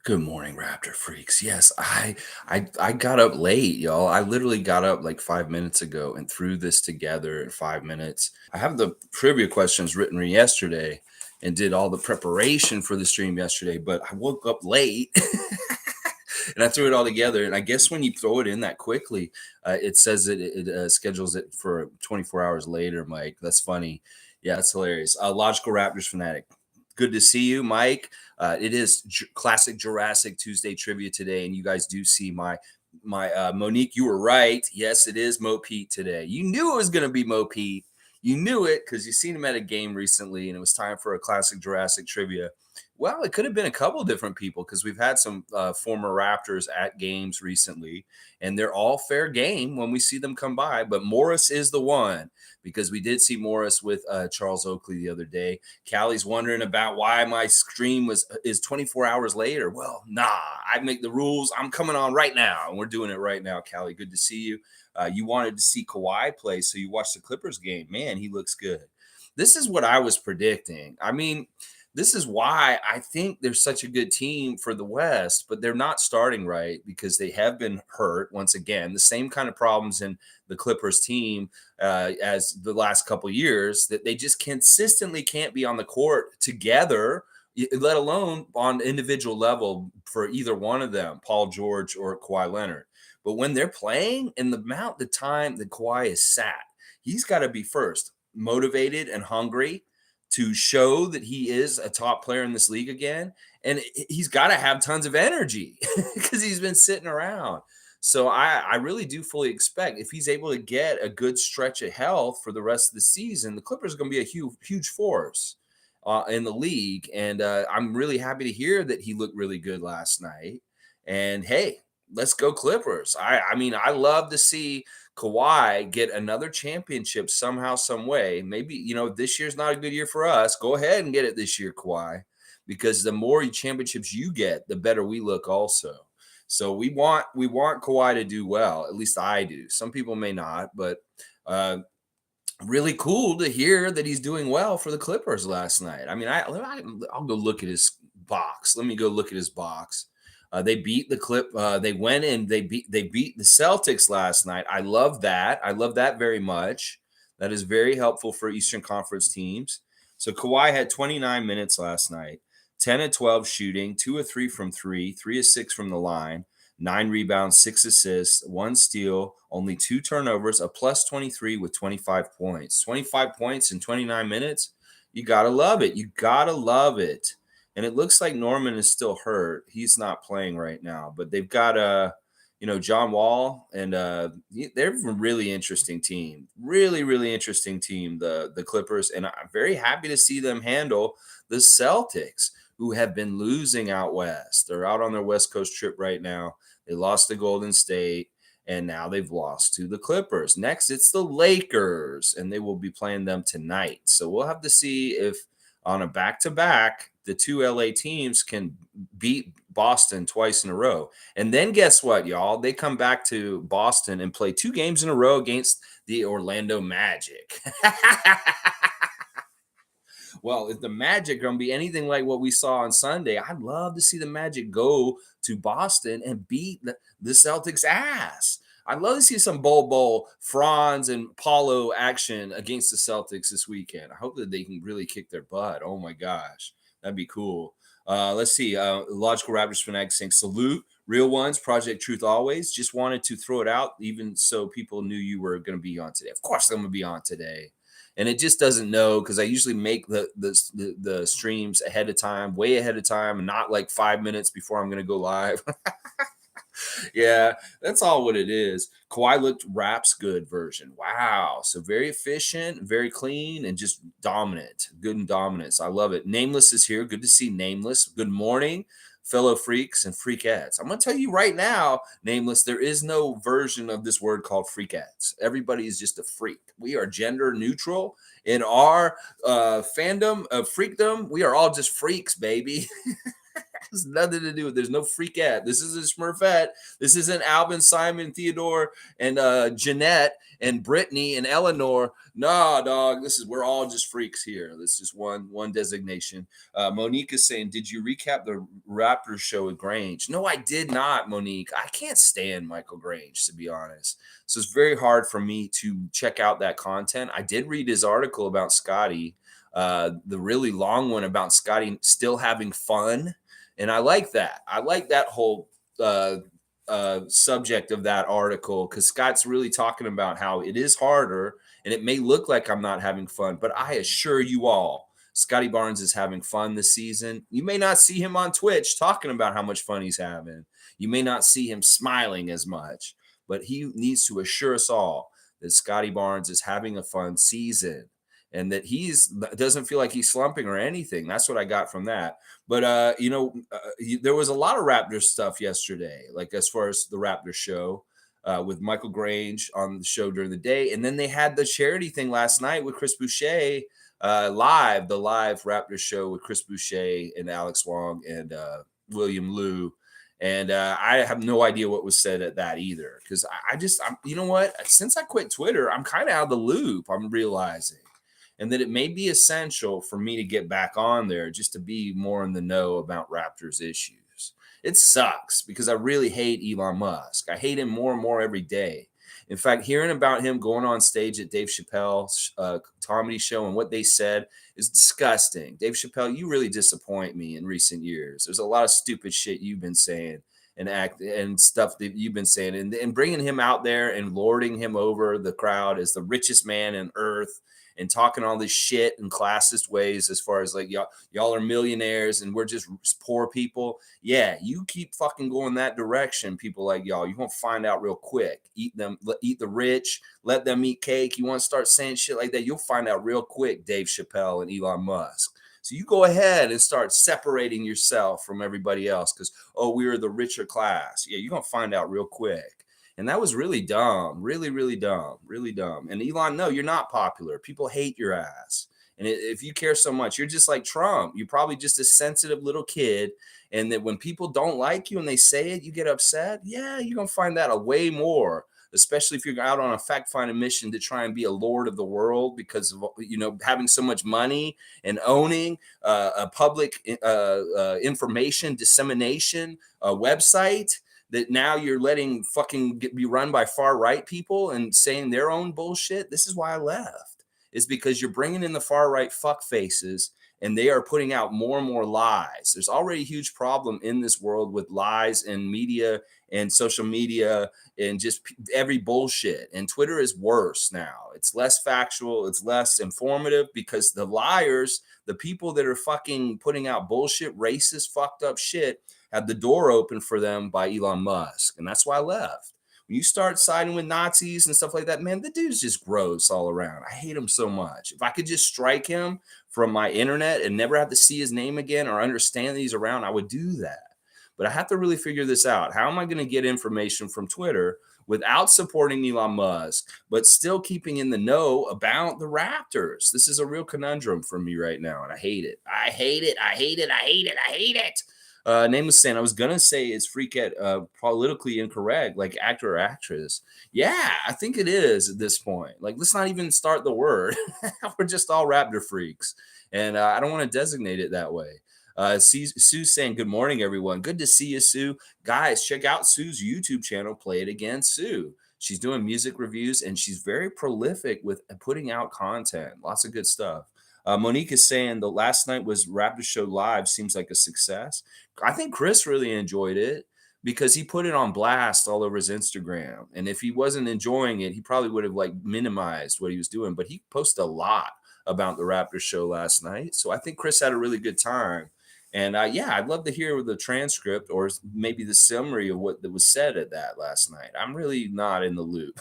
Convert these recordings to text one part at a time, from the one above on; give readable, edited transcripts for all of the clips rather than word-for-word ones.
Good morning, Raptor freaks. Yes, I got up late, y'all. I literally got up like 5 minutes ago and threw this together in 5 minutes. I have the trivia questions written yesterday and did all the preparation for the stream yesterday, but I woke up late and I threw it all together. And I guess when you throw it in that quickly, it says it schedules it for 24 hours later, Mike. That's funny. Yeah, that's hilarious. Logical Raptors fanatic. Good to see you, Mike. It is Classic Jurassic Tuesday trivia today, and you guys do see my Monique. You were right. Yes, it is Mo Pete today. You knew it was going to be Mo Pete. You knew it because you seen him at a game recently, and it was time for a Classic Jurassic trivia. Well, it could have been a couple different people because we've had some former Raptors at games recently, and they're all fair game when we see them come by. But Morris is the one because we did see Morris with Charles Oakley the other day. Callie's wondering about why my stream is 24 hours later. Well, nah, I make the rules. I'm coming on right now, and we're doing it right now. Callie, good to see you. You wanted to see Kawhi play, so you watched the Clippers game. Man, he looks good. This is what I was predicting. I mean, this is why I think they're such a good team for the West, but they're not starting right because they have been hurt once again. The same kind of problems in the Clippers team as the last couple years, that they just consistently can't be on the court together, let alone on individual level for either one of them, Paul George or Kawhi Leonard. But when they're playing and the time that Kawhi is sat, he's got to be first motivated and hungry to show that he is a top player in this league again. And he's got to have tons of energy because he's been sitting around. So I really do fully expect if he's able to get a good stretch of health for the rest of the season, the Clippers are going to be a huge force in the league. And I'm really happy to hear that he looked really good last night. And hey, let's go Clippers. I mean, I love to see Kawhi get another championship somehow, some way. Maybe, this year's not a good year for us. Go ahead and get it this year, Kawhi, because the more championships you get, the better we look also. So we want Kawhi to do well. At least I do. Some people may not, but really cool to hear that he's doing well for the Clippers last night. I mean, I'll go look at his box. Let me go look at his box. They beat the Clip. They went and they beat the Celtics last night. I love that. I love that very much. That is very helpful for Eastern Conference teams. So Kawhi had 29 minutes last night, 10 of 12 shooting, 2 of 3 from 3 of 6 from the line, 9 rebounds, 6 assists, 1 steal, only 2 turnovers, a plus 23 with 25 points. 25 points in 29 minutes. You got to love it. You got to love it. And it looks like Norman is still hurt. He's not playing right now, but they've got John Wall, and they're a really interesting team. Really interesting team, the Clippers, and I'm very happy to see them handle the Celtics, who have been losing out west. They're out on their West Coast trip right now. They lost to Golden State, and now they've lost to the Clippers. Next, it's the Lakers, and they will be playing them tonight. So we'll have to see if on a back-to-back, the two LA teams can beat Boston twice in a row. And then guess what, y'all? They come back to Boston and play 2 games in a row against the Orlando Magic. Well, if the Magic are going to be anything like what we saw on Sunday, I'd love to see the Magic go to Boston and beat the Celtics' ass. I'd love to see some Bol, Franz, and Paulo action against the Celtics this weekend. I hope that they can really kick their butt. Oh, my gosh. That'd be cool. Let's see. Logical Raptors Fanatic saying, salute. Real ones, Project Truth always. Just wanted to throw it out, even so people knew you were going to be on today. Of course, I'm going to be on today. And it just doesn't know because I usually make the streams ahead of time, way ahead of time, and not like 5 minutes before I'm going to go live. Yeah, that's all what it is. Kawhi looked Raps good version. Wow. So very efficient, very clean, and just dominant. Good and dominance. I love it. Nameless is here. Good to see Nameless. Good morning, fellow freaks and freakettes. I'm going to tell you right now, Nameless, there is no version of this word called freakettes. Everybody is just a freak. We are gender neutral. In our fandom of freakdom, we are all just freaks, baby. There's nothing to do with. There's no freakette. This isn't Smurfette. This isn't Alvin, Simon, Theodore, and Jeanette and Brittany and Eleanor. Nah, dog. We're all just freaks here. This is one designation. Monique is saying, did you recap the Raptors show with Grange? No, I did not, Monique. I can't stand Michael Grange, to be honest. So it's very hard for me to check out that content. I did read his article about Scotty, the really long one about Scotty still having fun. And I like that. I like that whole subject of that article, because Scott's really talking about how it is harder and it may look like I'm not having fun, but I assure you all, Scotty Barnes is having fun this season. You may not see him on Twitch talking about how much fun he's having. You may not see him smiling as much, but he needs to assure us all that Scotty Barnes is having a fun season and that doesn't feel like he's slumping or anything. That's what I got from that. But there was a lot of Raptors stuff yesterday, like as far as the Raptors show with Michael Grange on the show during the day, and then they had the charity thing last night with Chris Boucher the live Raptors show with Chris Boucher and Alex Wong and William Liu. And I have no idea what was said at that either, because I'm you know what? Since I quit Twitter, I'm kind of out of the loop. I'm realizing. And that it may be essential for me to get back on there just to be more in the know about Raptors issues. It sucks because I really hate Elon Musk. I hate him more and more every day. In fact, hearing about him going on stage at Dave Chappelle's comedy show and what they said is disgusting. Dave Chappelle, you really disappoint me in recent years. There's a lot of stupid shit you've been saying and stuff that you've been saying, and bringing him out there and lording him over the crowd as the richest man on earth, and talking all this shit in classist ways as far as like y'all are millionaires and we're just poor people. Yeah, you keep fucking going that direction, people like y'all, you're gonna find out real quick. Eat the rich, let them eat cake. You want to start saying shit like that, you'll find out real quick, Dave Chappelle and Elon Musk. So you go ahead and start separating yourself from everybody else because, oh, we're the richer class. Yeah, you're gonna find out real quick. And that was really dumb, really, really dumb, really dumb. And Elon, no, you're not popular. People hate your ass. And if you care so much, you're just like Trump. You're probably just a sensitive little kid. And that when people don't like you and they say it, you get upset. Yeah, you're going to find that a way more, especially if you're out on a fact-finding mission to try and be a lord of the world because of, having so much money and owning a public information dissemination website that now you're letting fucking be run by far right people and saying their own bullshit. This is why I left, is because you're bringing in the far right fuck faces and they are putting out more and more lies. There's already a huge problem in this world with lies and media and social media and just every bullshit. And Twitter is worse now. It's less factual. It's less informative because the liars, the people that are fucking putting out bullshit, racist, fucked up shit, had the door open for them by Elon Musk. And that's why I left. When you start siding with Nazis and stuff like that, man, the dude's just gross all around. I hate him so much. If I could just strike him from my internet and never have to see his name again or understand that he's around, I would do that. But I have to really figure this out. How am I going to get information from Twitter without supporting Elon Musk, but still keeping in the know about the Raptors? This is a real conundrum for me right now, and I hate it. I hate it. I hate it. I hate it. I hate it. Name was saying, I was gonna say it's freakette politically incorrect, like actor or actress. Yeah, I think it is at this point. Like, let's not even start the word. We're just all Raptor freaks, and I don't want to designate it that way. Sue's saying, good morning, everyone. Good to see you, Sue. Guys, check out Sue's YouTube channel, Play It Again, Sue. She's doing music reviews, and she's very prolific with putting out content. Lots of good stuff. Monique is saying the last night was Raptor Show Live seems like a success. I think Chris really enjoyed it because he put it on blast all over his Instagram. And if he wasn't enjoying it, he probably would have like minimized what he was doing. But he posted a lot about the Raptor Show last night. So I think Chris had a really good time. And yeah, I'd love to hear the transcript or maybe the summary of what was said at that last night. I'm really not in the loop.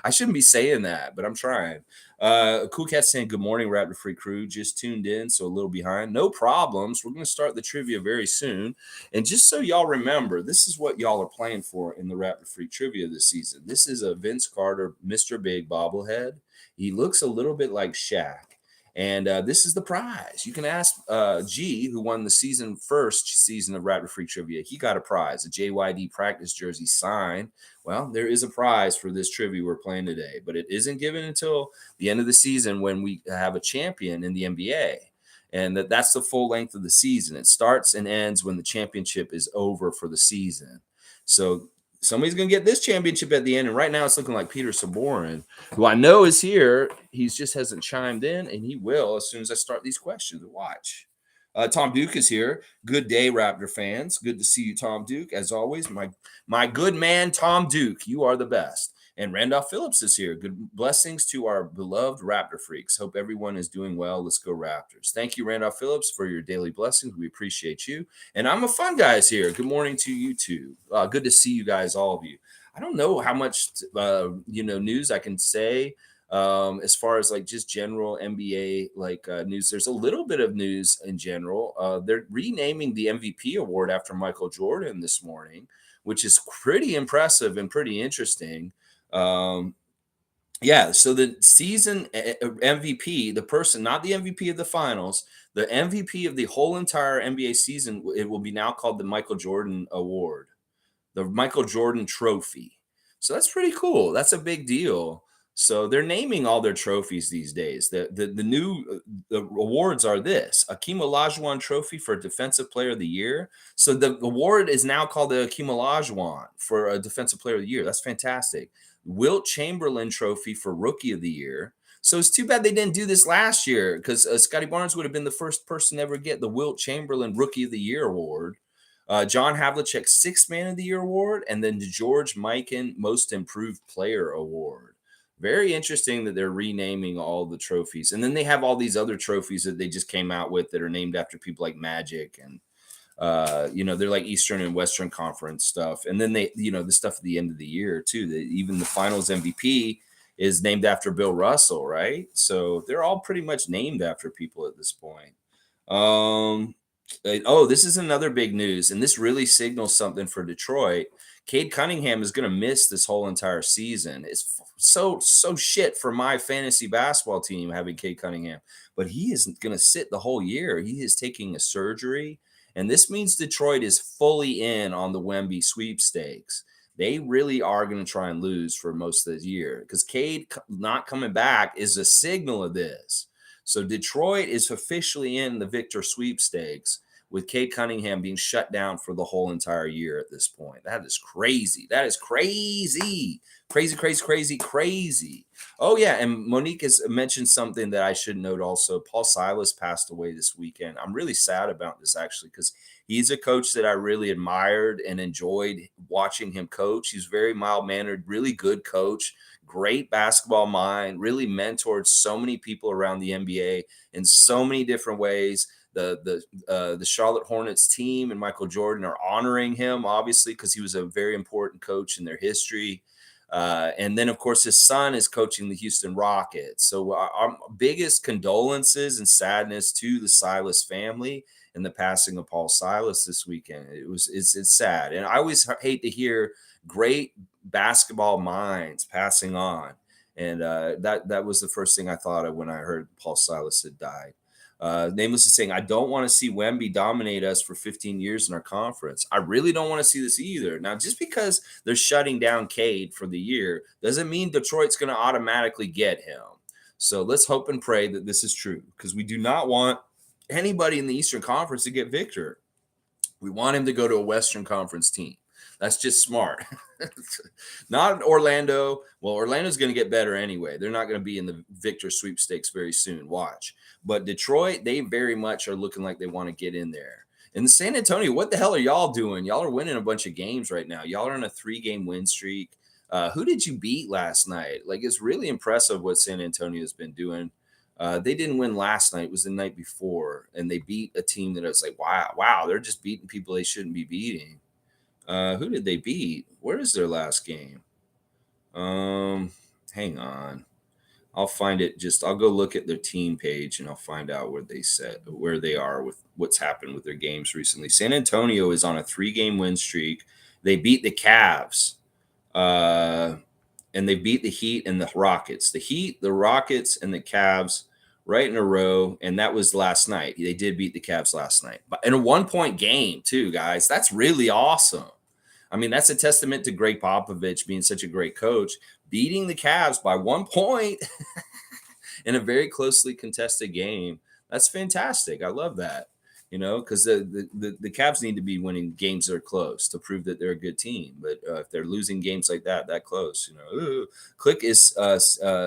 I shouldn't be saying that, but I'm trying. Cool Cat saying, good morning, Raptor Free crew. Just tuned in, so a little behind. No problems. We're going to start the trivia very soon. And just so y'all remember, this is what y'all are playing for in the Raptor Free trivia this season. This is a Vince Carter Mr. Big bobblehead. He looks a little bit like Shaq. And this is the prize. You can ask G, who won the first season of Raptor Freak Trivia. He got a prize, a JYD practice jersey signed. Well, there is a prize for this trivia we're playing today, but it isn't given until the end of the season when we have a champion in the NBA. And that's the full length of the season. It starts and ends when the championship is over for the season. So somebody's going to get this championship at the end. And right now it's looking like Peter Saborin, who I know is here. He just hasn't chimed in, and he will as soon as I start these questions. Watch. Tom Duke is here. Good day, Raptor fans. Good to see you, Tom Duke. As always, my good man, Tom Duke. You are the best. And Randolph Phillips is here. Good blessings to our beloved Raptor freaks. Hope everyone is doing well. Let's go Raptors. Thank you, Randolph Phillips, for your daily blessings. We appreciate you. And I'm a fun guys here. Good morning to you too. Good to see you guys, all of you. I don't know how much news I can say as far as like just general NBA news. There's a little bit of news in general. They're renaming the MVP award after Michael Jordan this morning, which is pretty impressive and pretty interesting. Yeah, so the season MVP, the person, not the MVP of the finals, the MVP of the whole entire NBA season, it will be now called the Michael Jordan Award, the Michael Jordan Trophy. So that's pretty cool. That's a big deal. So they're naming all their trophies these days. The new the awards are this: Akeem Olajuwon Trophy for Defensive Player of the Year. So the award is now called the Akeem Olajuwon for a Defensive Player of the Year. That's fantastic. Wilt Chamberlain Trophy for Rookie of the Year. So it's too bad they didn't do this last year because Scotty Barnes would have been the first person to ever get the Wilt Chamberlain Rookie of the Year award. John Havlicek Sixth Man of the Year award, and then the George Mikan Most Improved Player award. Very interesting that they're renaming all the trophies. And then they have all these other trophies that they just came out with that are named after people like Magic and they're like Eastern and Western Conference stuff. And then they, the stuff at the end of the year too. Even the Finals MVP is named after Bill Russell, right? So they're all pretty much named after people at this point. This is another big news, and this really signals something for Detroit. Cade Cunningham is going to miss this whole entire season. It's so shit for my fantasy basketball team having Cade Cunningham, but he isn't going to sit the whole year. He is taking a surgery, and this means Detroit is fully in on the Wemby sweepstakes. They really are going to try and lose for most of the year because Cade not coming back is a signal of this. So Detroit is officially in the Victor sweepstakes with Cade Cunningham being shut down for the whole entire year at this point. That is crazy. That is crazy. Crazy. Oh, yeah. And Monique has mentioned something that I should note also. Paul Silas passed away this weekend. I'm really sad about this, actually, because he's a coach that I really admired and enjoyed watching him coach. He's very mild-mannered, really good coach. Great basketball mind, really mentored so many people around the NBA in so many different ways. The Charlotte Hornets team and Michael Jordan are honoring him, obviously, because he was a very important coach in their history. And then, of course, his son is coaching the Houston Rockets. So our biggest condolences and sadness to the Silas family and the passing of Paul Silas this weekend. It's sad. And I always hate to hear great basketball minds passing on. And that was the first thing I thought of when I heard Paul Silas had died. Nameless is saying, I don't want to see Wemby dominate us for 15 years in our conference. I really don't want to see this either. Now, just because they're shutting down Cade for the year doesn't mean Detroit's going to automatically get him. So let's hope and pray that this is true, because we do not want anybody in the Eastern Conference to get Victor. We want him to go to a Western Conference team. That's just smart. Not Orlando. Well, Orlando's going to get better anyway. They're not going to be in the Victor sweepstakes very soon. Watch. But Detroit, they very much are looking like they want to get in there. And San Antonio, what the hell are y'all doing? Y'all are winning a bunch of games right now. Y'all are on a 3-game win streak. Who did you beat last night? Like, it's really impressive what San Antonio has been doing. They didn't win last night. It was the night before. And they beat a team that I was like, wow, they're just beating people they shouldn't be beating. Who did they beat? Where is their last game? Hang on. I'll find it. I'll go look at their team page and I'll find out where they are with what's happened with their games recently. San Antonio is on a 3-game win streak. They beat the Cavs, and they beat the Heat and the Rockets. The Heat, the Rockets, and the Cavs right in a row, and that was last night. They did beat the Cavs last night, but in a 1-point game too, guys. That's really awesome. I mean, that's a testament to Greg Popovich being such a great coach, beating the Cavs by 1 point in a very closely contested game. That's fantastic. I love that. Because the Cavs need to be winning games that are close to prove that they're a good team. But if they're losing games like that close, ooh. Click is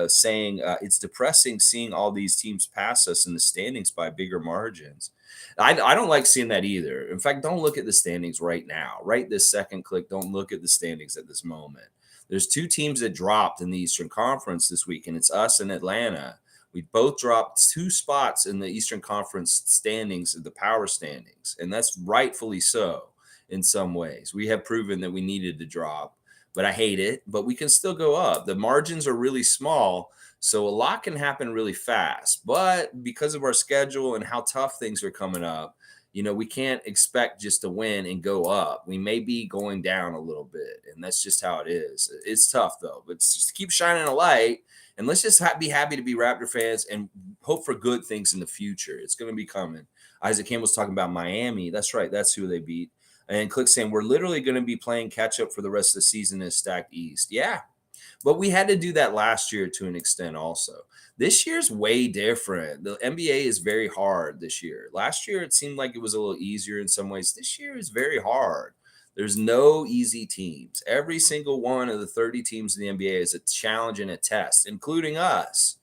saying it's depressing seeing all these teams pass us in the standings by bigger margins. I don't like seeing that either. In fact, don't look at the standings right now. Right this second, Click, don't look at the standings at this moment. There's two teams that dropped in the Eastern Conference this week, and it's us and Atlanta. We both dropped 2 spots in the Eastern Conference standings, the power standings, and that's rightfully so in some ways. We have proven that we needed to drop, but I hate it, but we can still go up. The margins are really small, so a lot can happen really fast. But because of our schedule and how tough things are coming up, we can't expect just to win and go up. We may be going down a little bit, and that's just how it is. It's tough, though, but just keep shining a light. And let's just be happy to be Raptor fans and hope for good things in the future. It's going to be coming. Isaac Campbell's talking about Miami. That's right. That's who they beat. And Click saying, we're literally going to be playing catch up for the rest of the season in stacked East. Yeah. But we had to do that last year to an extent also. This year's way different. The NBA is very hard this year. Last year, it seemed like it was a little easier in some ways. This year is very hard. There's no easy teams. Every single one of the 30 teams in the NBA is a challenge and a test, including us.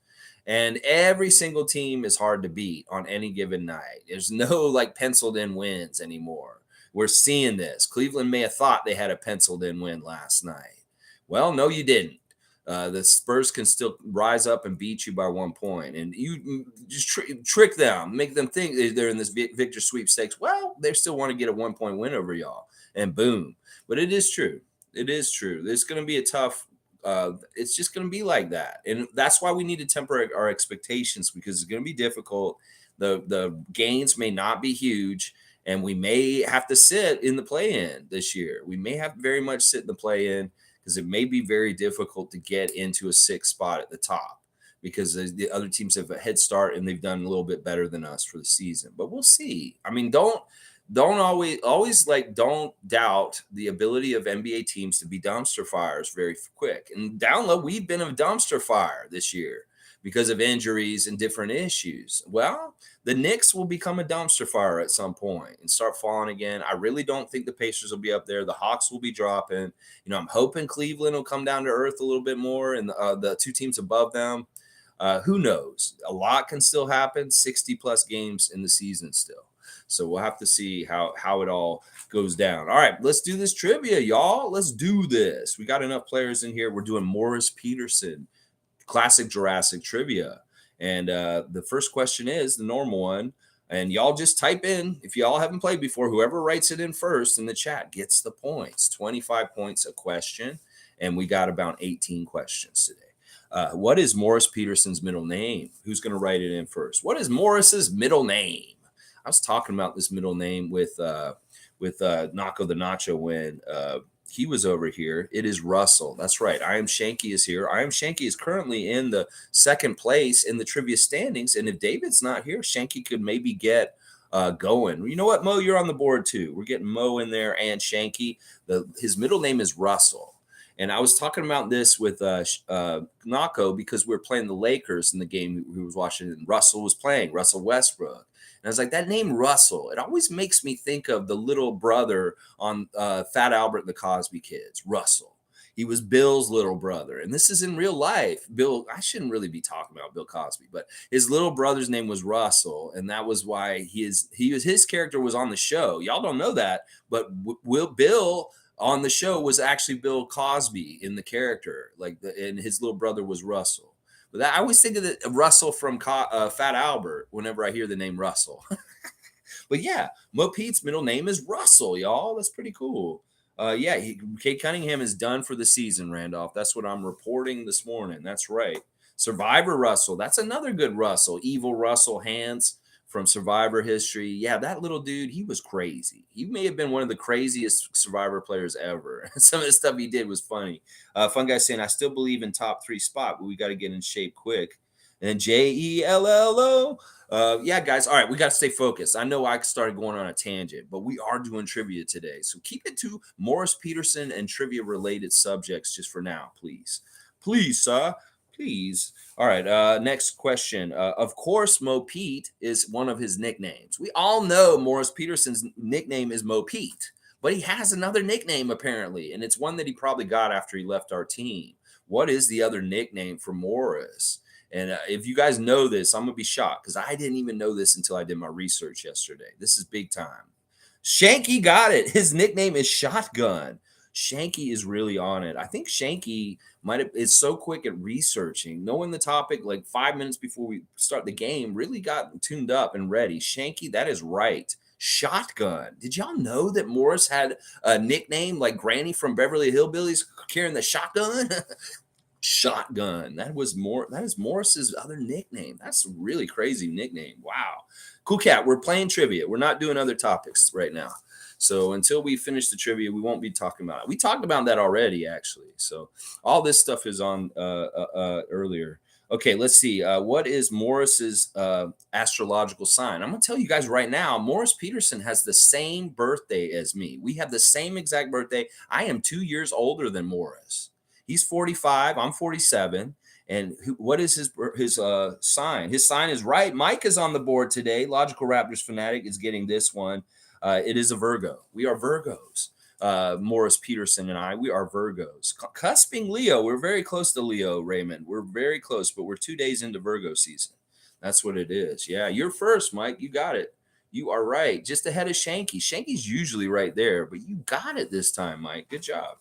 And every single team is hard to beat on any given night. There's no penciled in wins anymore. We're seeing this. Cleveland may have thought they had a penciled in win last night. Well, no, you didn't. The Spurs can still rise up and beat you by 1 point. And you just trick them, make them think they're in this victor sweepstakes. Well, they still want to get a 1 point win over y'all. And boom. But it is true. It is true. It's going to be a tough it's just going to be like that. And that's why we need to temper our expectations, because it's going to be difficult. The gains may not be huge, and we may have to sit in the play-in this year. We may have very much sit in the play-in because it may be very difficult to get into a 6th spot at the top, because the other teams have a head start and they've done a little bit better than us for the season. But we'll see. I mean, don't doubt the ability of NBA teams to be dumpster fires very quick. And down low, we've been a dumpster fire this year because of injuries and different issues. Well, the Knicks will become a dumpster fire at some point and start falling again. I really don't think the Pacers will be up there. The Hawks will be dropping. I'm hoping Cleveland will come down to earth a little bit more, and the 2 teams above them. Who knows? A lot can still happen. 60 plus games in the season still. So we'll have to see how it all goes down. All right, let's do this trivia, y'all. Let's do this. We got enough players in here. We're doing Morris Peterson, Classic Jurassic Trivia. And the first question is the normal one. And y'all just type in, if y'all haven't played before, whoever writes it in first in the chat gets the points. 25 points a question. And we got about 18 questions today. What is Morris Peterson's middle name? Who's going to write it in first? What is Morris's middle name? I was talking about this middle name with Naco the Nacho when he was over here. It is Russell. That's right. I Am Shanky is here. I Am Shanky is currently in the 2nd place in the trivia standings. And if David's not here, Shanky could maybe get going. You know what, Mo? You're on the board too. We're getting Mo in there and Shanky. His middle name is Russell. And I was talking about this with Naco because we were playing the Lakers in the game we was watching. And Russell was playing, Russell Westbrook. And I was like, that name Russell, it always makes me think of the little brother on Fat Albert and the Cosby Kids, Russell. He was Bill's little brother. And this is in real life. Bill, I shouldn't really be talking about Bill Cosby, but his little brother's name was Russell. And that was why his character was on the show. Y'all don't know that, but Bill on the show was actually Bill Cosby in the character, and his little brother was Russell. But I always think of Russell from Fat Albert whenever I hear the name Russell. But yeah, Mo Pete's middle name is Russell, y'all. That's pretty cool. Kate Cunningham is done for the season, Randolph. That's what I'm reporting this morning. That's right. Survivor Russell. That's another good Russell. Evil Russell Hance from Survivor history. Yeah, that little dude, he was crazy. He may have been one of the craziest Survivor players ever. Some of the stuff he did was funny. Fun guy saying, I still believe in top 3 spot, but we got to get in shape quick. and JELLO. Yeah, guys. All right, we got to stay focused. I know I started going on a tangent, but we are doing trivia today. So keep it to Morris Peterson and trivia related subjects just for now, please. Please, sir. Please. All right. Next question. Of course, Mo Pete is one of his nicknames. We all know Morris Peterson's nickname is Mo Pete, but he has another nickname apparently, and it's one that he probably got after he left our team. What is the other nickname for Morris? And if you guys know this, I'm gonna be shocked because I didn't even know this until I did my research yesterday. This is big time. Shanky got it. His nickname is Shotgun. Shanky is really on it. I think Shanky might have is so quick at researching, knowing the topic like 5 minutes before we start the game, really got tuned up and ready. Shanky, that is right. Shotgun. Did y'all know that Morris had a nickname like Granny from Beverly Hillbillies carrying the shotgun? Shotgun. That is Morris's other nickname. That's a really crazy nickname. Wow. Cool cat. We're playing trivia. We're not doing other topics right now. So until we finish the trivia, we won't be talking about it. We talked about that already, actually. So all this stuff is on earlier. Okay, let's see. What is Morris's astrological sign? I'm going to tell you guys right now. Morris Peterson has the same birthday as me. We have the same exact birthday. I am 2 years older than Morris. He's 45. I'm 47. And what is his sign? His sign is right. Mike is on the board today. Logical Raptors fanatic is getting this one. It is a Virgo. We are Virgos. Morris Peterson and I, we are Virgos. Cusping Leo. We're very close to Leo, Raymond. We're very close, but we're 2 days into Virgo season. That's what it is. Yeah, you're first, Mike. You got it. You are right. Just ahead of Shanky. Shanky's usually right there, but you got it this time, Mike. Good job.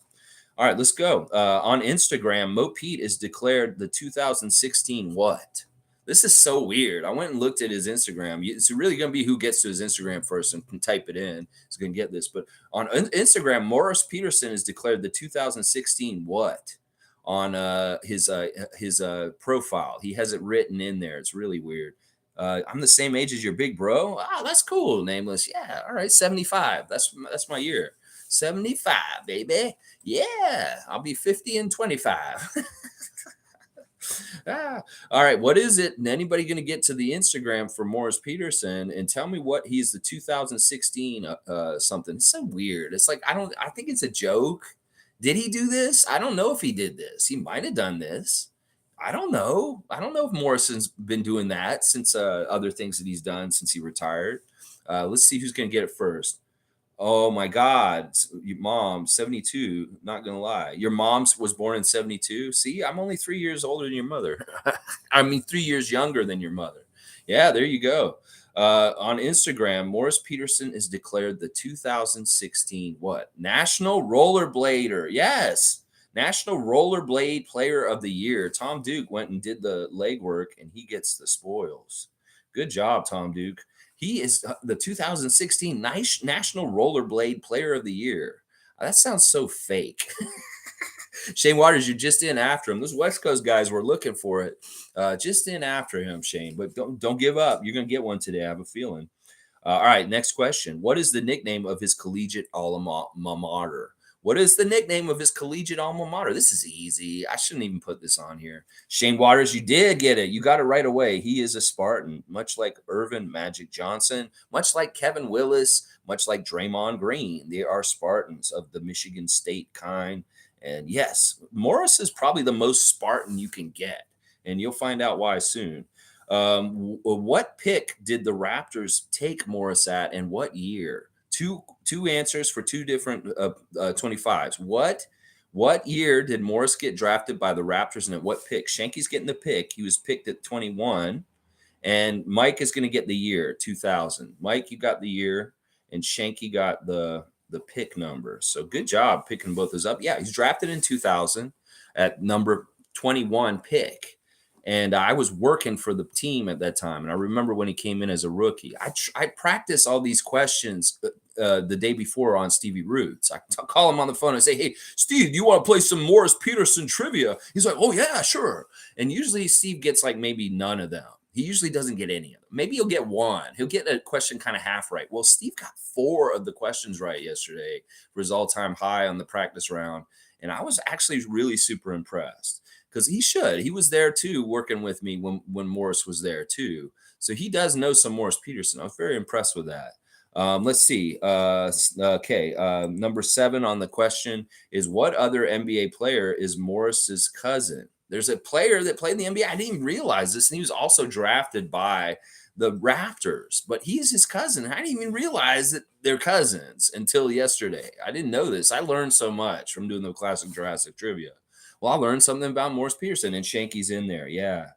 All right, let's go. On Instagram, Mo Pete is declared the 2016 what? This is so weird. I went and looked at his Instagram. It's really going to be who gets to his Instagram first and can type it in. Is going to get this. But on Instagram, Morris Peterson is declared the 2016 what? On his profile. He has it written in there. It's really weird. I'm the same age as your big bro. Oh, that's cool. Nameless. Yeah. All right. 75. That's my year. 75, baby. Yeah, I'll be 50 and 25. All right, what is it? And anybody going to get to the Instagram for Morris Peterson and tell me what he's the 2016 something? It's so weird. It's like I think it's a joke. Did he do this? I don't know if he did this. He might have done this. I don't know. I don't know if Morrison's been doing that since other things that he's done since he retired. Let's see who's going to get it first. Oh my God, your mom, 72. Not gonna lie, your mom was born in 72. See, I'm only 3 years older than your mother. I mean, 3 years younger than your mother. Yeah, there you go. On Instagram, Morris Peterson is declared the 2016 what? National Rollerblader. Yes, National Rollerblade Player of the Year. Tom Duke went and did the legwork, and he gets the spoils. Good job, Tom Duke. He is the 2016 National Rollerblade Player of the Year. That sounds so fake. Shane Waters, you're just in after him. Those West Coast guys were looking for it. Just in after him, Shane. But don't give up. You're going to get one today. I have a feeling. All right, next question. What is the nickname of his collegiate alma mater? What is the nickname of his collegiate alma mater? This is easy. I shouldn't even put this on here. Shane Waters, you did get it. You got it right away. He is a Spartan, much like Irvin Magic Johnson, much like Kevin Willis, much like Draymond Green. They are Spartans of the Michigan State kind. And yes, Morris is probably the most Spartan you can get. And you'll find out why soon. What pick did the Raptors take Morris at and what year? Two answers for two different 25s. What year did Morris get drafted by the Raptors and at what pick? Shanky's getting the pick. He was picked at 21. And Mike is going to get the year, 2000. Mike, you got the year, and Shanky got the pick number. So good job picking both those up. Yeah, he's drafted in 2000 at number 21 pick. And I was working for the team at that time. And I remember when he came in as a rookie, I practice all these questions the day before on Stevie Roots. I call him on the phone and say, hey, Steve, you want to play some Morris Peterson trivia? He's like, oh, yeah, sure. And usually Steve gets like maybe none of them. He usually doesn't get any of them. Maybe he'll get one. He'll get a question kind of half right. Well, Steve got 4 of the questions right yesterday for his all-time high on the practice round. And I was actually really super impressed. because he should. He was there too, working with me when Morris was there too. So he does know some Morris Peterson. I was very impressed with that. Let's see. Okay. Number 7 on the question is, what other NBA player is Morris's cousin? There's a player that played in the NBA. I didn't even realize this, and he was also drafted by the Raptors, but he's his cousin. I didn't even realize that they're cousins until yesterday. I didn't know this. I learned so much from doing the Classic Jurassic Trivia. Well, I learned something about Morris Peterson, and Shanky's in there. Yeah.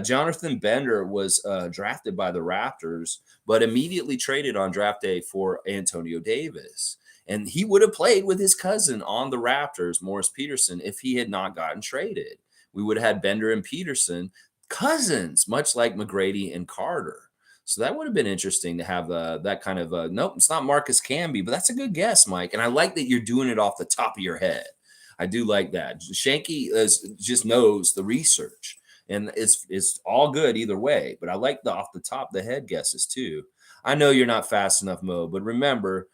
Jonathan Bender was drafted by the Raptors, but immediately traded on draft day for Antonio Davis. And he would have played with his cousin on the Raptors, Morris Peterson, if he had not gotten traded. We would have had Bender and Peterson cousins, much like McGrady and Carter. So that would have been interesting to have that kind of nope, it's not Marcus Camby, but that's a good guess, Mike. And I like that you're doing it off the top of your head. I do like that. Shanky just knows the research, and it's all good either way. But I like the off the top of the head guesses too. I know you're not fast enough, Mo, but remember,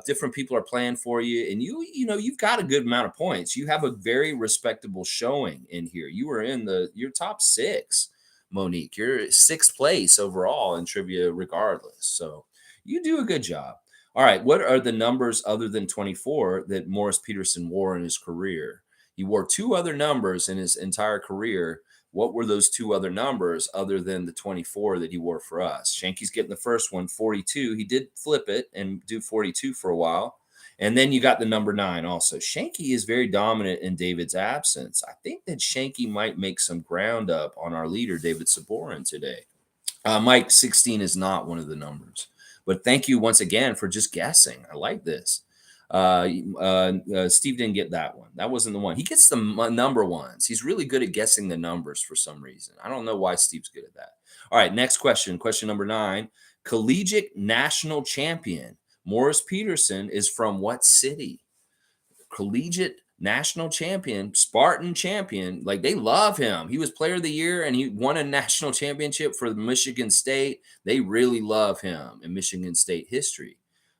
different people are playing for you, and you've got a good amount of points. You have a very respectable showing in here. You were in your top 6, Monique. You're 6th place overall in trivia, regardless. So you do a good job. All right, what are the numbers other than 24 that Morris Peterson wore in his career? He wore 2 other numbers in his entire career. What were those 2 other numbers other than the 24 that he wore for us? Shanky's getting the first one, 42. He did flip it and do 42 for a while. And then you got the number 9 also. Shanky is very dominant in David's absence. I think that Shanky might make some ground up on our leader, David Saborin, today. Mike, 16 is not one of the numbers. But thank you once again for just guessing. I like this. Steve didn't get that one. That wasn't the one. He gets the number ones. He's really good at guessing the numbers for some reason. I don't know why Steve's good at that. All right, next question. Question number 9. Collegiate national champion Morris Peterson is from what city? Collegiate national champion, Spartan champion. Like, they love him. He was player of the year and he won a national championship for Michigan State. They really love him in Michigan State history.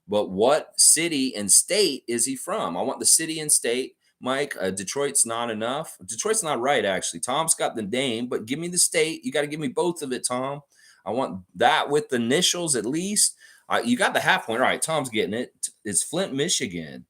But what city and state is he from? I want the city and state. Mike, Detroit's not enough. Detroit's not right, actually. Tom's got the name, but give me the state. You got to give me both of it, Tom. I want that with the initials at least. You got the half point. All right, Tom's getting it. It's Flint, Michigan,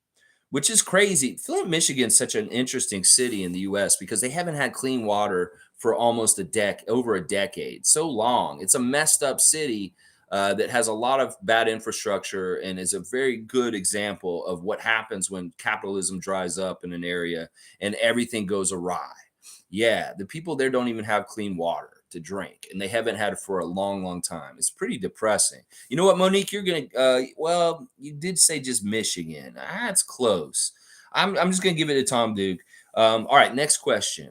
which is crazy. Flint, Michigan is such an interesting city in the U.S. because they haven't had clean water for almost over a decade. So long. It's a messed up city that has a lot of bad infrastructure and is a very good example of what happens when capitalism dries up in an area and everything goes awry. Yeah, the people there don't even have clean water to drink, and they haven't had it for a long, long time. It's pretty depressing. You know what, Monique? You're gonna well, you did say just Michigan. That's close. I'm just gonna give it to Tom Duke. All right, next question.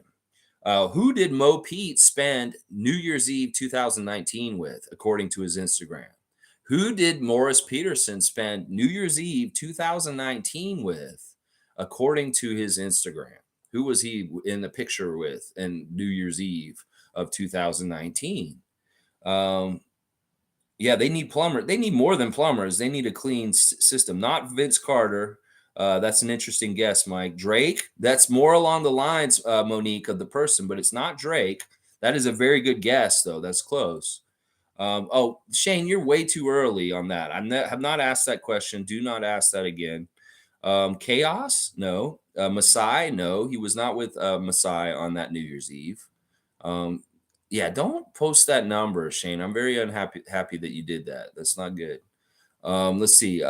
Who did Mo Pete spend New Year's Eve 2019 with, according to his Instagram? Who did Morris Peterson spend New Year's Eve 2019 with, according to his Instagram? Who was he in the picture with in New Year's Eve of 2019? Yeah, they need plumber. They need more than plumbers. They need a clean system. Not Vince Carter. That's an interesting guess, Mike. Drake. That's more along the lines, Monique, of the person, but it's not Drake. That is a very good guess, though. That's close. Oh, Shane, you're way too early on that. Have not asked that question. Do not ask that again. Chaos? No. Masai? No. He was not with Masai on that New Year's Eve. Yeah, don't post that number, Shane. I'm very happy that you did that. That's not good. Let's see.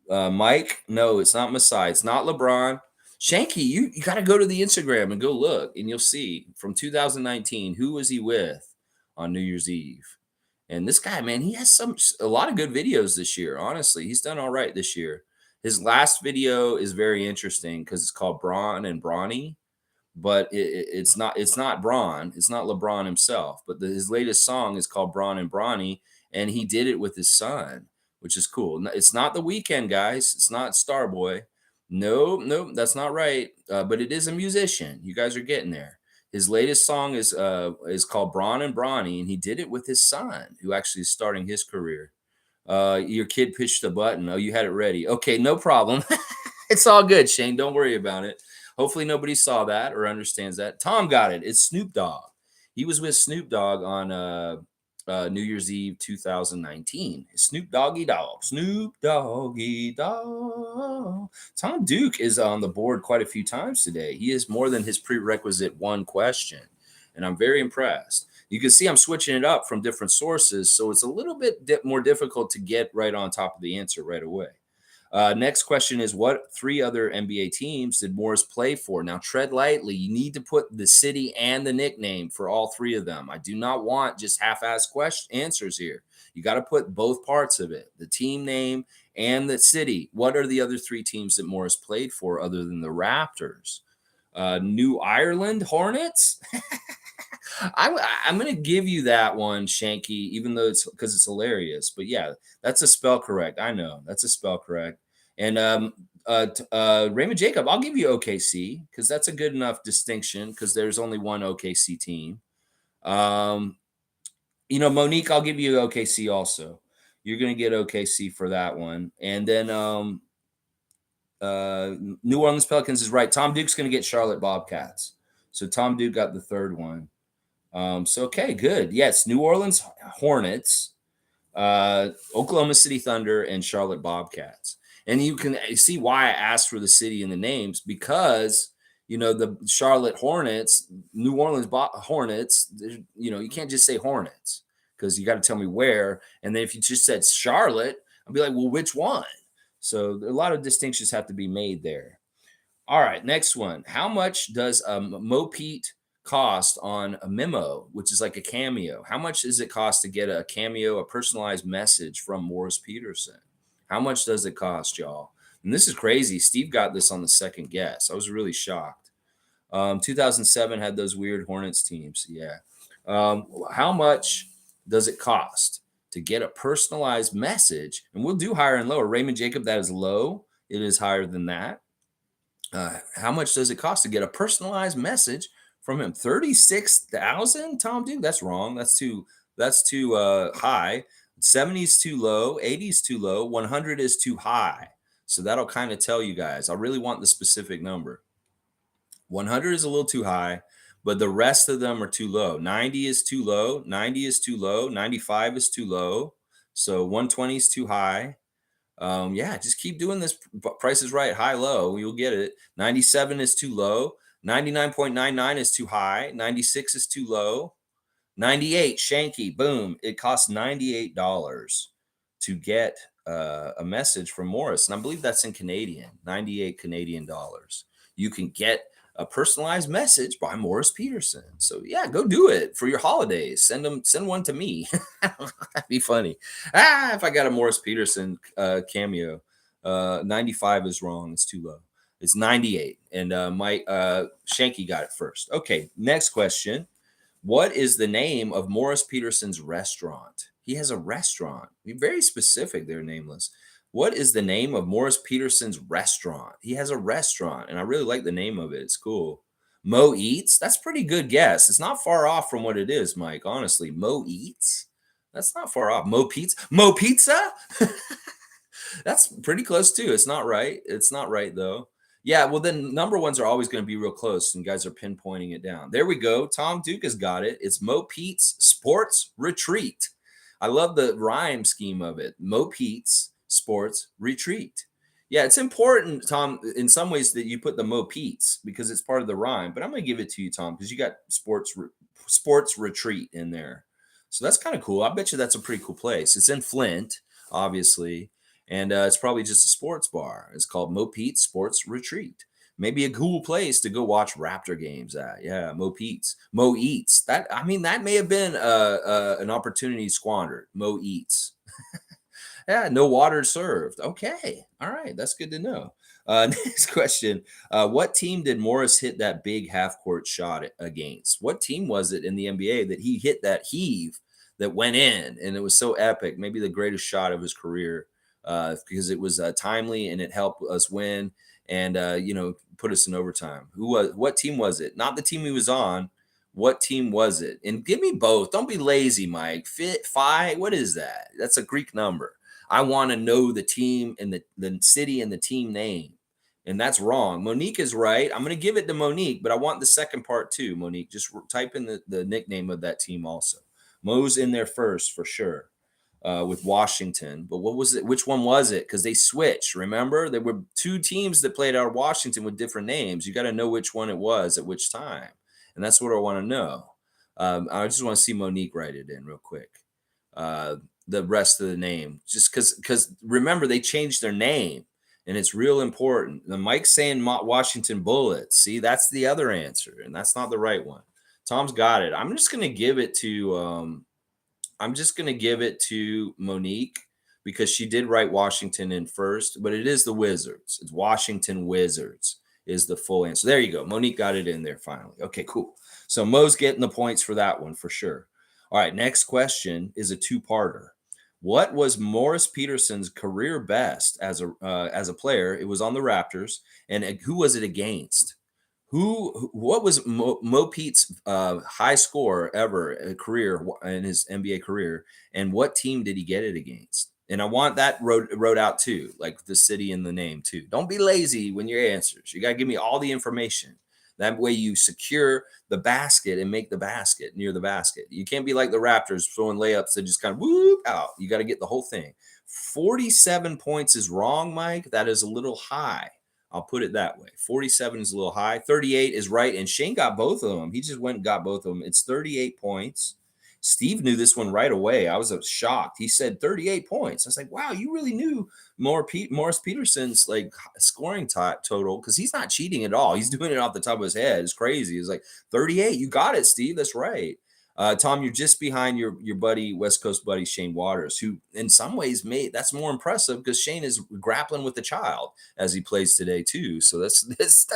Mike, no, it's not Masai. It's not LeBron. Shanky, you got to go to the Instagram and go look, and you'll see from 2019 who was he with on New Year's Eve. And this guy, man, he has a lot of good videos this year. Honestly, he's done all right this year. His last video is very interesting because it's called Braun and Brawny, but it's not Braun. It's not LeBron himself. But his latest song is called Braun and Brawny, and he did it with his son, which is cool. It's not The Weeknd, guys. It's not Starboy. No, that's not right. But it is a musician. You guys are getting there. His latest song is called Braun and Brawny, and he did it with his son, who actually is starting his career. Your kid pushed the button. Oh, you had it ready. Okay, no problem. It's all good, Shane. Don't worry about it. Hopefully nobody saw that or understands that. Tom got it. It's Snoop Dogg. He was with Snoop Dogg on New Year's Eve 2019. Snoop Doggy Dogg. Snoop Doggy Dogg. Tom Duke is on the board quite a few times today. He is more than his prerequisite one question, and I'm very impressed. You can see I'm switching it up from different sources, so it's a little bit more difficult to get right on top of the answer right away. Next question is, what three other NBA teams did Morris play for? Now, tread lightly. You need to put the city and the nickname for all three of them. I do not want just half-assed answers here. You got to put both parts of it, the team name and the city. What are the other three teams that Morris played for other than the Raptors? New Ireland Hornets? I'm going to give you that one, Shanky, even though it's because it's hilarious. But yeah, that's a spell correct. I know that's a spell correct. And Raymond Jacob, I'll give you OKC because that's a good enough distinction because there's only one OKC team. Monique, I'll give you OKC also. You're going to get OKC for that one. And then New Orleans Pelicans is right. Tom Duke's going to get Charlotte Bobcats. So Tom Duke got the third one. Okay, good. Yes, New Orleans Hornets, Oklahoma City Thunder, and Charlotte Bobcats. And you can see why I asked for the city and the names because, the Charlotte Hornets, New Orleans Hornets, you can't just say Hornets because you got to tell me where. And then if you just said Charlotte, I'd be like, well, which one? So a lot of distinctions have to be made there. All right, next one. How much does Mopeat cost on a memo, which is like a cameo? How much does it cost to get a cameo, a personalized message from Morris Peterson? How much does it cost, y'all? And this is crazy. Steve got this on the second guess. I was really shocked. 2007 had those weird Hornets teams. Yeah. How much does it cost to get a personalized message? And we'll do higher and lower. Raymond Jacob, that is low. It is higher than that. How much does it cost to get a personalized message from him? 36,000, Tom Duke? That's wrong. That's too high. 70 is too low. 80 is too low. 100 is too high. So that'll kind of tell you guys. I really want the specific number. 100 is a little too high, but the rest of them are too low. 90 is too low. 90 is too low. 95 is too low. So 120 is too high. Just keep doing this. Price is right, high, low. You'll get it. 97 is too low. 99.99 is too high. 96 is too low. 98, Shanky, boom. It costs $98 to get a message from Morris. And I believe that's in Canadian, 98 Canadian dollars. You can get a personalized message by Morris Peterson. So yeah, go do it for your holidays. Send one to me. That'd be funny. If I got a Morris Peterson cameo, 95 is wrong. It's too low. It's 98. And Shanky got it first. Okay, next question. What is the name of Morris Peterson's restaurant? He has a restaurant. Be very specific. They're nameless. What is the name of Morris Peterson's restaurant? He has a restaurant, and I really like the name of it. It's cool. Mo Eats? That's a pretty good guess. It's not far off from what it is, Mike. Honestly, Mo Eats? That's not far off. Mo Pizza? Mo Pizza? That's pretty close, too. It's not right. It's not right, though. Yeah, well, then number ones are always going to be real close, and guys are pinpointing it down. There we go. Tom Duke has got it. It's Mo Pete's Sports Retreat. I love the rhyme scheme of it. Mo Pete's Sports Retreat. Yeah, it's important, Tom, in some ways that you put the Mo Pete's because it's part of the rhyme. But I'm going to give it to you, Tom, because you got Sports Retreat in there. So that's kind of cool. I bet you that's a pretty cool place. It's in Flint, obviously. And it's probably just a sports bar. It's called Mo Pete's Sports Retreat. Maybe a cool place to go watch Raptor games at. Yeah, Mo Pete's. Mo Eats. That may have been an opportunity squandered. Mo Eats. Yeah, no water served. Okay. All right. That's good to know. Next question. What team did Morris hit that big half-court shot against? What team was it in the NBA that he hit that heave that went in? And it was so epic. Maybe the greatest shot of his career. Because it was timely and it helped us win and put us in overtime. What team was it? Not the team he was on. What team was it? And give me both. Don't be lazy, Mike. Phi. What is that? That's a Greek number. I want to know the team and the city and the team name. And that's wrong. Monique is right. I'm going to give it to Monique, but I want the second part too, Monique. Just type in the nickname of that team also. Mo's in there first for sure with Washington. But what was it? Which one was it? Because they switched. Remember, there were two teams that played out of Washington with different names. You got to know which one it was at which time. And that's what I want to know. I just want to see Monique write it in real quick. The rest of the name, just because remember, they changed their name. And it's real important. The Mike's saying Washington Bullets. See, that's the other answer, and that's not the right one. Tom's got it. I'm just gonna give it to Monique because she did write Washington in first, but it is the Wizards. It's Washington Wizards is the full answer. There you go. Monique got it in there finally. Okay, cool. So Mo's getting the points for that one for sure. All right, next question is a two-parter. What was Morris Peterson's career best as a player? It was on the Raptors, and who was it against? What was Mo Pete's high score ever career in his NBA career, and what team did he get it against? And I want that wrote out too, like the city and the name too. Don't be lazy when your answers. You got to give me all the information. That way you secure the basket and make the basket near the basket. You can't be like the Raptors throwing layups that just kind of whoop out. You got to get the whole thing. 47 points is wrong, Mike. That is a little high. I'll put it that way. 47 is a little high. 38 is right. And Shane got both of them. He just went and got both of them. It's 38 points. Steve knew this one right away. I was shocked. He said 38 points. I was like, wow, you really knew Morris Peterson's like scoring total because he's not cheating at all. He's doing it off the top of his head. It's crazy. It's like 38. You got it, Steve. That's right. Tom, you're just behind your buddy, West Coast buddy Shane Waters, who in some ways that's more impressive because Shane is grappling with the child as he plays today too. So that's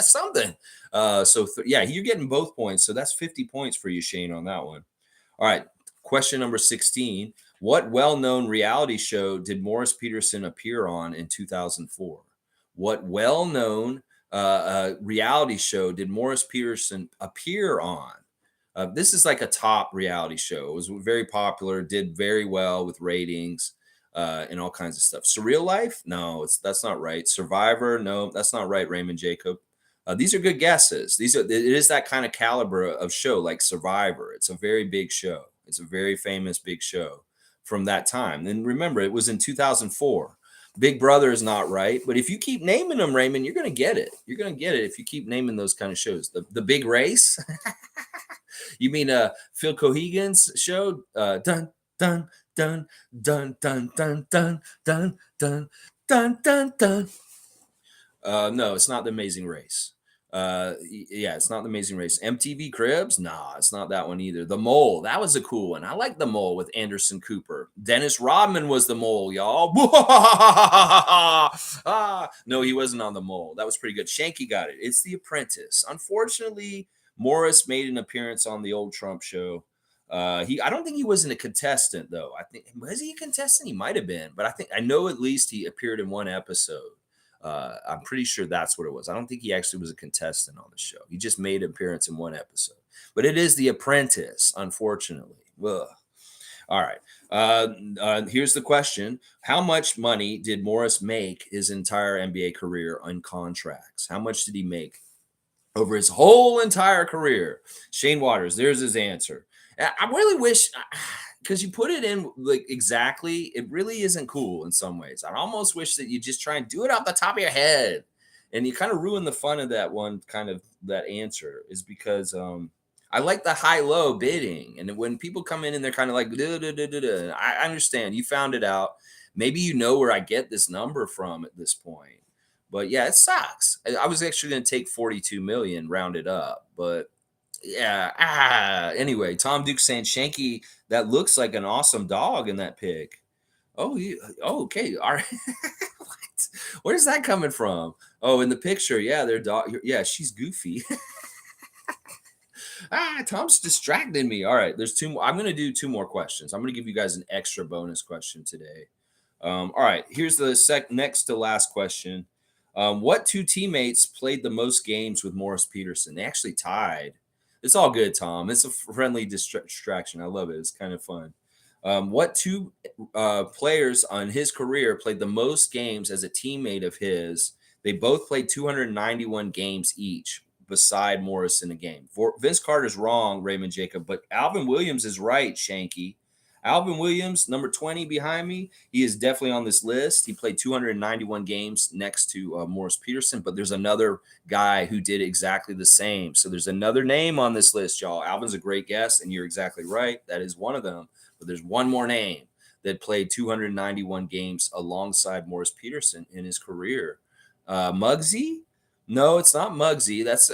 something. Yeah, you're getting both points. So that's 50 points for you, Shane, on that one. All right. Question number 16. What well-known reality show did Morris Peterson appear on in 2004? What well-known reality show did Morris Peterson appear on? This is like a top reality show. It was very popular, did very well with ratings and all kinds of stuff. Surreal Life? No, that's not right. Survivor? No, that's not right, Raymond Jacob. These are good guesses. It is that kind of caliber of show like Survivor. It's a very big show. It's a very famous big show from that time. And remember, it was in 2004. Big Brother is not right, but if you keep naming them, Raymond, you're going to get it. You're going to get it if you keep naming those kind of shows. The Big Race. You mean Phil Cohegan's show? Dun dun dun dun dun dun dun dun dun dun dun dun. No, it's not The Amazing Race. Yeah, it's not The Amazing Race. MTV Cribs? Nah, it's not that one either. The Mole, that was a cool one. I like The Mole with Anderson Cooper. Dennis Rodman was the mole, y'all. No, he wasn't on The Mole. That was pretty good. Shanky got it. It's The Apprentice. Unfortunately, Morris made an appearance on the old Trump show. I don't think he wasn't a contestant though. I think was he a contestant? He might have been, but I know at least he appeared in one episode. I'm pretty sure that's what it was. I don't think he actually was a contestant on the show. He just made an appearance in one episode. But it is The Apprentice, unfortunately. Ugh. All right. Here's the question. How much money did Morris make his entire NBA career on contracts? How much did he make over his whole entire career? Shane Waters, there's his answer. I really wish, because you put it in like exactly, it really isn't cool in some ways. I almost wish that you just try and do it off the top of your head, and you kind of ruin the fun of that one. Kind of that answer is because I like the high-low bidding, and when people come in and they're kind of like, duh, duh, duh, duh, duh, I understand you found it out. Maybe you know where I get this number from at this point, but yeah, it sucks. I was actually going to take 42 million rounded up, but. Yeah. Anyway, Tom Duke saying Shanky, that looks like an awesome dog in that pic. Oh, okay. All right. What? Where's that coming from? Oh, in the picture. Yeah, their dog. Yeah, she's goofy. Tom's distracting me. All right. There's two more. I'm going to do two more questions. I'm going to give you guys an extra bonus question today. All right. Here's the next to last question. What two teammates played the most games with Morris Peterson? They actually tied. It's all good, Tom. It's a friendly distraction. I love it. It's kind of fun. What two players on his career played the most games as a teammate of his They both played 291 games each, beside Morris in a game. Vince Carter's wrong, Raymond Jacob, but Alvin Williams is right, Shanky. Alvin Williams, number 20 behind me, he is definitely on this list. He played 291 games next to Morris Peterson, but there's another guy who did exactly the same. So there's another name on this list, y'all. Alvin's a great guess, and you're exactly right. That is one of them. But there's one more name that played 291 games alongside Morris Peterson in his career. Muggsy? No, it's not Muggsy. That's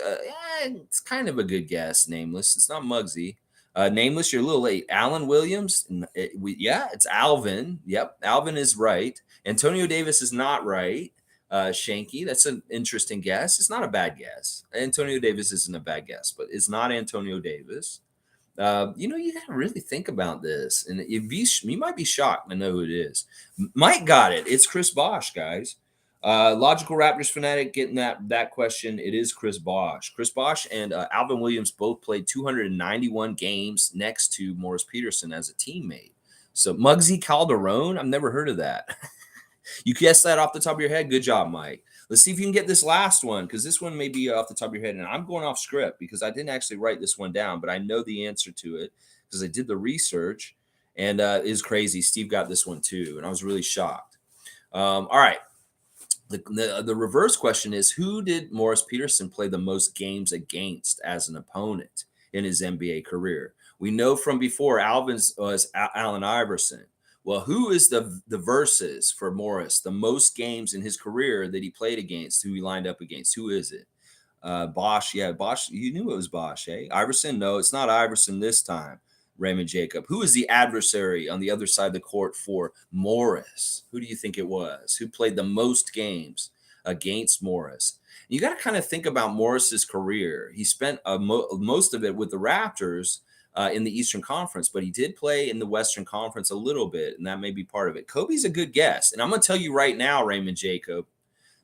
it's kind of a good guess. Nameless. It's not Muggsy. Nameless, you're a little late. Alan Williams? Yeah, it's Alvin. Yep, Alvin is right. Antonio Davis is not right. Shanky, that's an interesting guess. It's not a bad guess. Antonio Davis isn't a bad guess, but it's not Antonio Davis. You got to really think about this, and you might be shocked to know who it is. Mike got it. It's Chris Bosh, guys. Logical Raptors fanatic getting that question. It is Chris Bosh. Chris Bosh and Alvin Williams both played 291 games next to Morris Peterson as a teammate. So Muggsy Calderon, I've never heard of that. You guessed that off the top of your head. Good job, Mike. Let's see if you can get this last one, because this one may be off the top of your head. And I'm going off script because I didn't actually write this one down, but I know the answer to it because I did the research. And it is crazy. Steve got this one too, and I was really shocked. All right. The reverse question is, who did Morris Peterson play the most games against as an opponent in his NBA career? We know from before Alvin's was Allen Iverson. Well, who is the versus for Morris? The most games in his career that he played against, who he lined up against? Who is it? Bosh. Yeah, Bosh. You knew it was Bosh, eh? Iverson? No, it's not Iverson this time. Raymond Jacob. Who is the adversary on the other side of the court for Morris? Who do you think it was? Who played the most games against Morris? You got to kind of think about Morris's career. He spent most of it with the Raptors in the Eastern Conference, but he did play in the Western Conference a little bit, and that may be part of it. Kobe's a good guess. And I'm going to tell you right now, Raymond Jacob,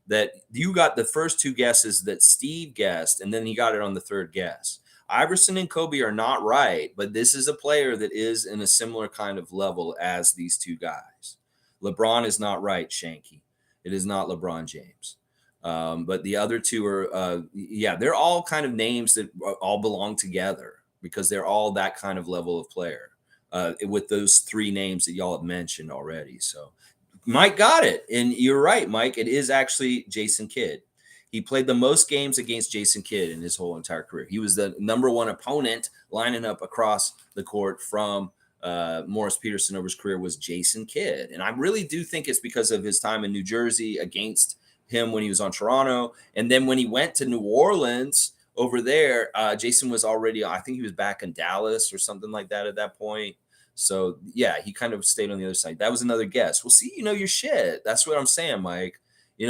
that you got the first two guesses that Steve guessed, and then he got it on the third guess. Iverson and Kobe are not right, but this is a player that is in a similar kind of level as these two guys. LeBron is not right, Shanky. It is not LeBron James. But the other two are, they're all kind of names that all belong together because they're all that kind of level of player with those three names that y'all have mentioned already. So Mike got it. And you're right, Mike. It is actually Jason Kidd. He played the most games against Jason Kidd in his whole entire career. He was the number one opponent lining up across the court from Morris Peterson over his career was Jason Kidd. And I really do think it's because of his time in New Jersey against him when he was on Toronto. And then when he went to New Orleans over there, Jason was already, I think he was back in Dallas or something like that at that point. So, yeah, he kind of stayed on the other side. That was another guess. Well, see, your shit. That's what I'm saying, Mike.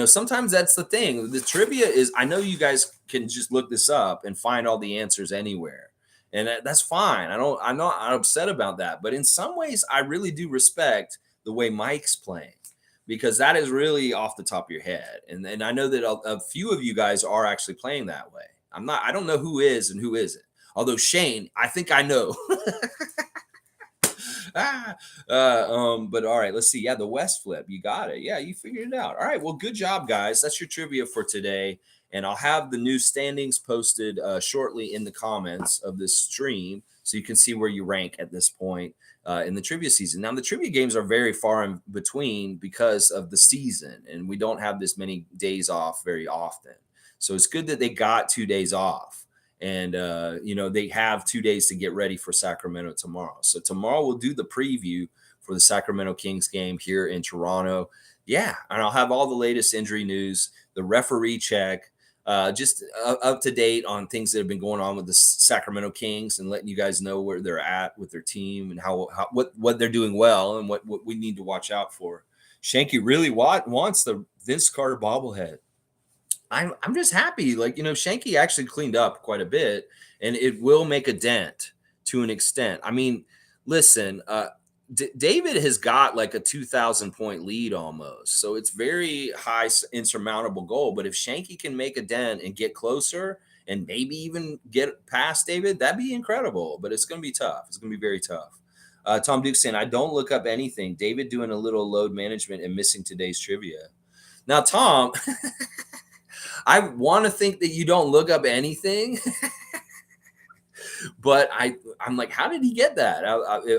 Sometimes that's the thing. The trivia is, I know you guys can just look this up and find all the answers anywhere. And that's fine. I'm not upset about that. But in some ways, I really do respect the way Mike's playing because that is really off the top of your head. And I know that a few of you guys are actually playing that way. I don't know who is and who isn't. Although Shane, I think I know. But all right, let's see. Yeah, the West flip. You got it. Yeah, you figured it out. All right. Well, good job, guys. That's your trivia for today. And I'll have the new standings posted shortly in the comments of this stream so you can see where you rank at this point in the trivia season. Now, the trivia games are very far in between because of the season, and we don't have this many days off very often. So it's good that they got 2 days off. And, they have 2 days to get ready for Sacramento tomorrow. So tomorrow we'll do the preview for the Sacramento Kings game here in Toronto. Yeah, and I'll have all the latest injury news, the referee check, just up to date on things that have been going on with the Sacramento Kings and letting you guys know where they're at with their team and what they're doing well and what we need to watch out for. Shanky really wants the Vince Carter bobblehead. I'm just happy. Shanky actually cleaned up quite a bit, and it will make a dent to an extent. I mean, listen, David has got like a 2,000 point lead almost. So it's very high, insurmountable goal. But if Shanky can make a dent and get closer and maybe even get past David, that'd be incredible. But it's going to be tough. It's going to be very tough. Tom Duke saying, I don't look up anything. David doing a little load management and missing today's trivia. Now, Tom... I want to think that you don't look up anything, but I'm like, how did he get that?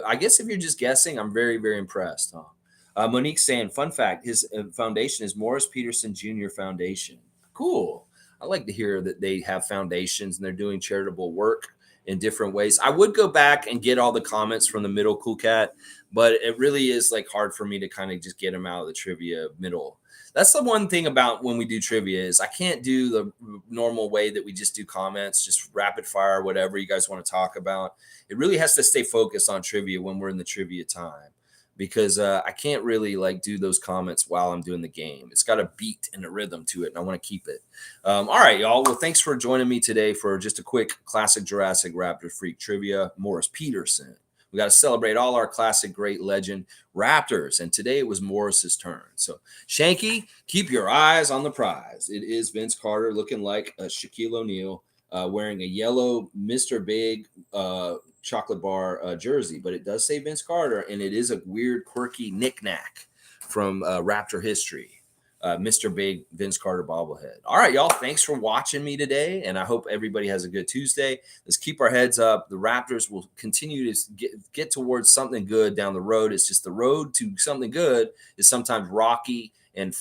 I guess if you're just guessing, I'm very, very impressed. Huh? Monique's saying, fun fact, his foundation is Morris Peterson Jr. Foundation. Cool. I like to hear that they have foundations and they're doing charitable work in different ways. I would go back and get all the comments from the middle cool cat, but it really is like hard for me to kind of just get them out of the trivia middle. That's the one thing about when we do trivia is I can't do the normal way that we just do comments, just rapid fire, whatever you guys want to talk about. It really has to stay focused on trivia when we're in the trivia time because I can't really like do those comments while I'm doing the game. It's got a beat and a rhythm to it, and I want to keep it. All right, y'all. Well, thanks for joining me today for just a quick Classic Jurassic Raptor Freak trivia. Morris Peterson. We got to celebrate all our classic great legend Raptors. And today it was Morris's turn. So, Shanky, keep your eyes on the prize. It is Vince Carter looking like a Shaquille O'Neal wearing a yellow Mr. Big chocolate bar jersey. But it does say Vince Carter, and it is a weird, quirky knick-knack from Raptor history. Mr. Big Vince Carter bobblehead. All right, y'all. Thanks for watching me today, and I hope everybody has a good Tuesday. Let's keep our heads up. The Raptors will continue to get towards something good down the road. It's just the road to something good is sometimes rocky and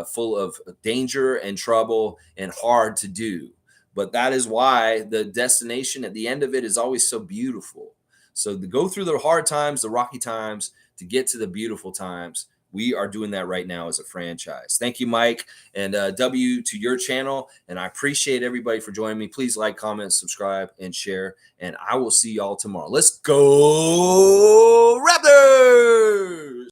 full of danger and trouble and hard to do. But that is why the destination at the end of it is always so beautiful. So to go through the hard times, the rocky times, to get to the beautiful times, we are doing that right now as a franchise. Thank you, Mike, and W to your channel. And I appreciate everybody for joining me. Please like, comment, subscribe, and share. And I will see y'all tomorrow. Let's go, Raptors!